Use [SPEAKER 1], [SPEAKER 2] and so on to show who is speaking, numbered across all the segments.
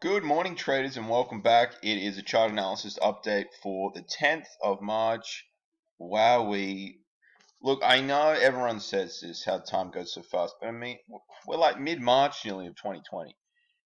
[SPEAKER 1] Good morning, traders, and welcome back. It is a chart analysis update for the 10th of March. Wowee. Look, I know everyone says this, how time goes so fast, but I mean, we're like mid-March nearly of 2020.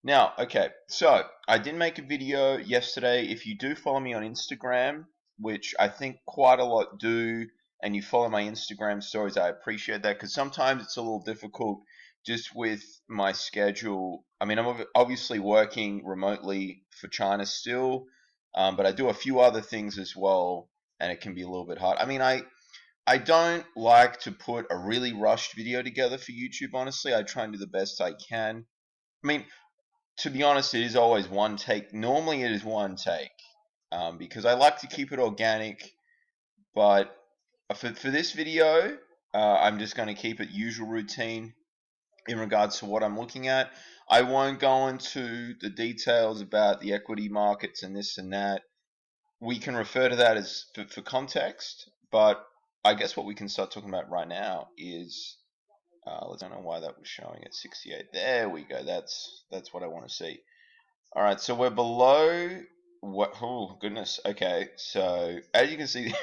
[SPEAKER 1] Now, okay, so I did make a video yesterday. If you do follow me on Instagram, which I think quite a lot do, and you follow my Instagram stories, I appreciate that because sometimes it's a little difficult just with my schedule. I mean, I'm obviously working remotely for China still, but I do a few other things as well, and it can be a little bit hard. I mean, I don't like to put a really rushed video together for YouTube, honestly. I try and do the best I can. I mean, to be honest, it is always one take. Normally, it is one take because I like to keep it organic. But for this video, I'm just going to keep it usual routine in regards to what I'm looking at. I won't go into the details about the equity markets and this and that. We can refer to that as for context, but I guess what we can start talking about right now is I don't know why that was showing at 68. There we go. That's what I want to see. All right, so we're below what? Oh goodness. Okay, so as you can see,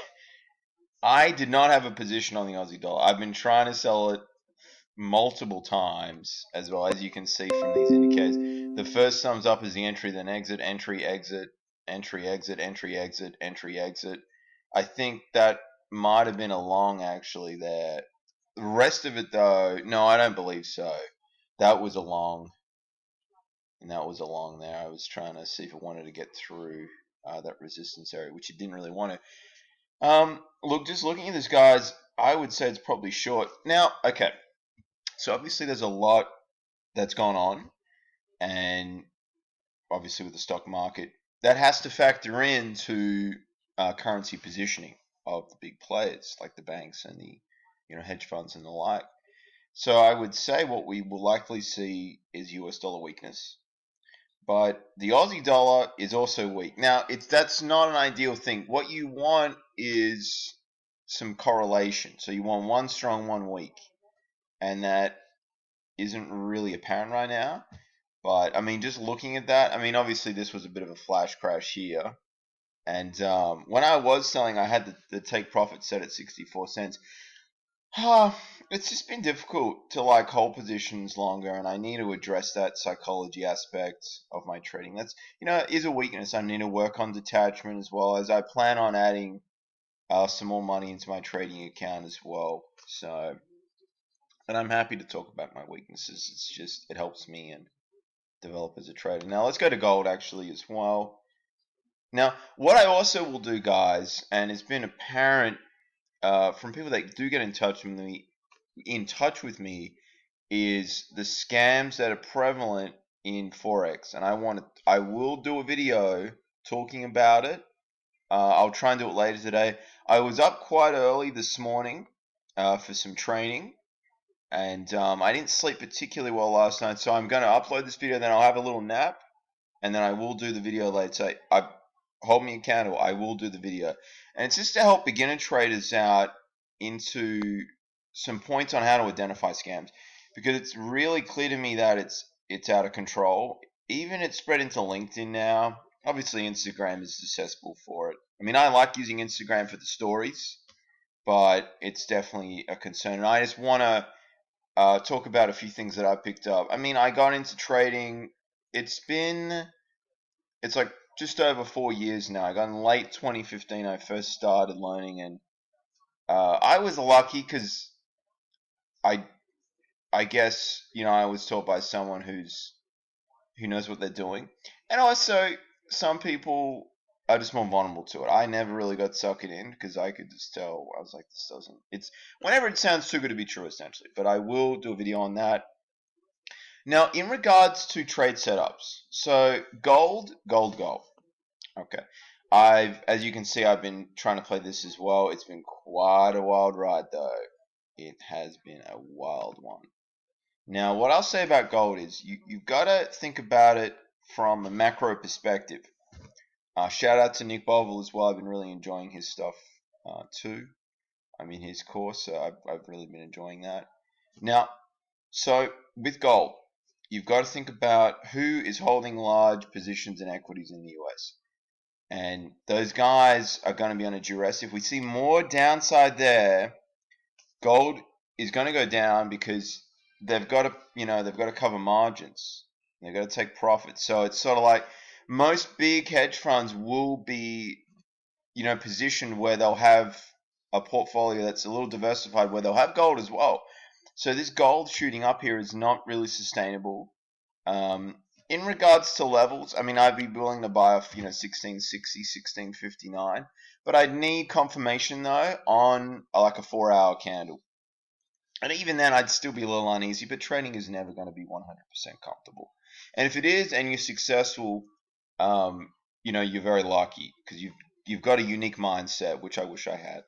[SPEAKER 1] I did not have a position on the Aussie dollar. I've been trying to sell it multiple times, as well as you can see from these indicators. The first thumbs up is the entry, then exit, entry, exit, entry, exit, entry, exit, entry, exit. I think that might have been a long actually there. The rest of it though, no, I don't believe so. That was a long, and that was a long there. I was trying to see if it wanted to get through that resistance area, which it didn't really want to. Look, just looking at this, guys, I would say it's probably short. Now, okay, so obviously there's a lot that's gone on, and obviously with the stock market, that has to factor into currency positioning of the big players like the banks and the hedge funds and the like. So I would say what we will likely see is US dollar weakness, but the Aussie dollar is also weak. Now, that's not an ideal thing. What you want is some correlation. So you want one strong, one weak, and that isn't really apparent right now. But I mean, just looking at that, I mean, obviously this was a bit of a flash crash here. And when I was selling, I had the take profit set at 64 cents. It's just been difficult to like hold positions longer, and I need to address that psychology aspect of my trading. That's is a weakness. I need to work on detachment as well as I plan on adding some more money into my trading account as well. So, and I'm happy to talk about my weaknesses. It's just it helps me and develop as a trader. Now let's go to gold actually as well. Now, what I also will do, guys, and it's been apparent from people that do get in touch with me, is the scams that are prevalent in Forex, and I will do a video talking about it. I'll try and do it later today. I was up quite early this morning for some training, and I didn't sleep particularly well last night, so I'm going to upload this video, then I'll have a little nap, and then I will do the video later. So hold me accountable. I will do the video, and it's just to help beginner traders out into some points on how to identify scams, because it's really clear to me that it's out of control. Even it's spread into LinkedIn now. Obviously, Instagram is accessible for it. I mean, I like using Instagram for the stories, but it's definitely a concern. And I just want to talk about a few things that I picked up. I mean, I got into trading. It's like just over 4 years now. I got in late 2015. I first started learning, and I was lucky because I I guess I was taught by someone who knows what they're doing, and also some people are just more vulnerable to it. I never really got sucked in because I could just tell. I was like, this doesn't. It's whenever it sounds too good to be true, essentially. But I will do a video on that. Now, in regards to trade setups, so gold. Okay. As you can see, I've been trying to play this as well. It's been quite a wild ride, though. It has been a wild one. Now, what I'll say about gold is you've got to think about it from a macro perspective. Shout out to Nick Bovel as well. I've been really enjoying his stuff too. I'm in his course, so I've really been enjoying that. Now, so with gold, you've got to think about who is holding large positions in equities in the US. And those guys are going to be on a duress. If we see more downside there, gold is going to go down because they've got to, they've got to cover margins. They've got to take profits. So it's sort of like most big hedge funds will be, positioned where they'll have a portfolio that's a little diversified, where they'll have gold as well. So this gold shooting up here is not really sustainable. In regards to levels, I mean, I'd be willing to buy off, 1660, 1659, but I'd need confirmation though on like a 4-hour candle. And even then, I'd still be a little uneasy, but trading is never going to be 100% comfortable. And if it is, and you're successful, you're very lucky because you've got a unique mindset, which I wish I had.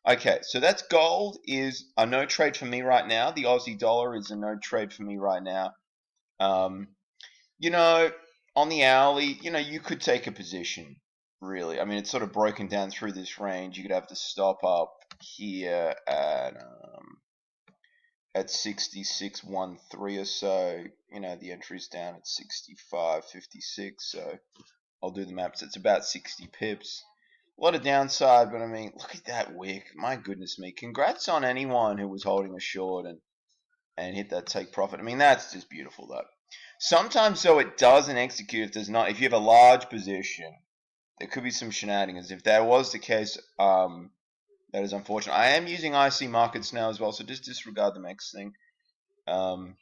[SPEAKER 1] Okay, so that's gold is a no trade for me right now. The Aussie dollar is a no trade for me right now. On the hourly, you could take a position, really. I mean, it's sort of broken down through this range. You could have to stop up here at 66.13 or so. The entry's down at 65.56, so I'll do the maps. It's about 60 pips. A lot of downside, but I mean, look at that wick. My goodness me. Congrats on anyone who was holding a short and hit that take profit. I mean, that's just beautiful, though. Sometimes, though, it doesn't execute if there's not. If you have a large position, there could be some shenanigans. If that was the case, that is unfortunate. I am using IC markets now as well, so just disregard the MEX thing. I've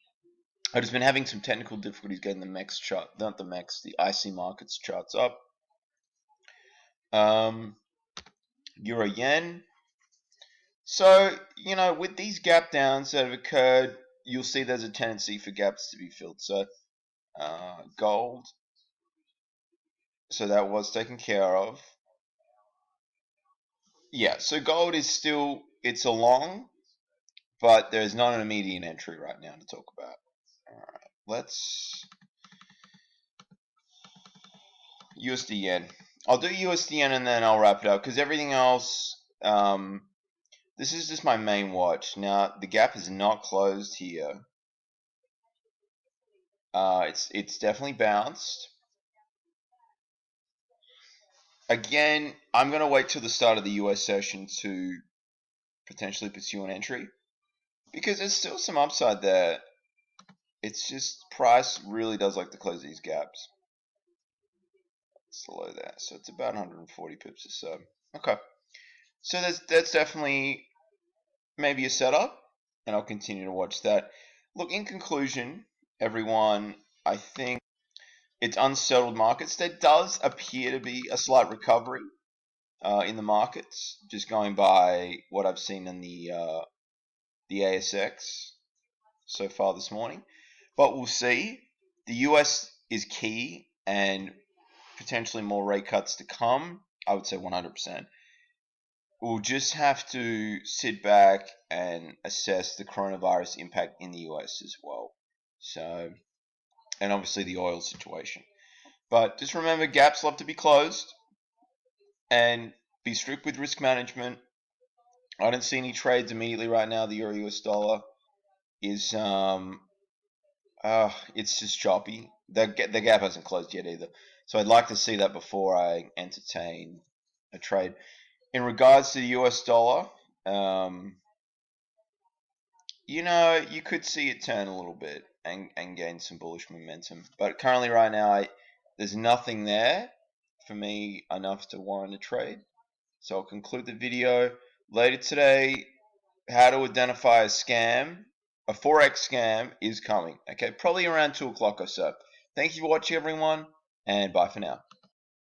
[SPEAKER 1] just been having some technical difficulties getting the MEX chart, not the MEX, the IC markets charts up. Euro yen. So, with these gap downs that have occurred, you'll see there's a tendency for gaps to be filled. So, gold. So that was taken care of. Yeah, so gold is still, it's a long, but there's not an immediate entry right now to talk about. Alright, let's USD yen. I'll do USD yen and then I'll wrap it up because everything else, this is just my main watch. Now, the gap is not closed here. It's definitely bounced. Again, I'm going to wait till the start of the US session to potentially pursue an entry because there's still some upside there. It's just price really does like to close these gaps. It's below that, so it's about 140 pips or so. Okay, so that's definitely maybe a setup, and I'll continue to watch that. Look, in conclusion, everyone, I think it's unsettled markets. There does appear to be a slight recovery in the markets, just going by what I've seen in the ASX so far this morning. But we'll see. The US is key, and potentially more rate cuts to come. I would say 100%. We'll just have to sit back and assess the coronavirus impact in the US as well. So, and obviously the oil situation. But just remember, gaps love to be closed, and be strict with risk management. I don't see any trades immediately right now. The Euro US dollar is it's just choppy. The gap hasn't closed yet either. So I'd like to see that before I entertain a trade. In regards to the US dollar, you could see it turn a little bit and gain some bullish momentum. But currently right now, there's nothing there for me enough to warrant a trade. So I'll conclude the video later today. How to identify a scam. A Forex scam is coming. Okay, probably around 2 o'clock or so. Thank you for watching, everyone, and bye for now.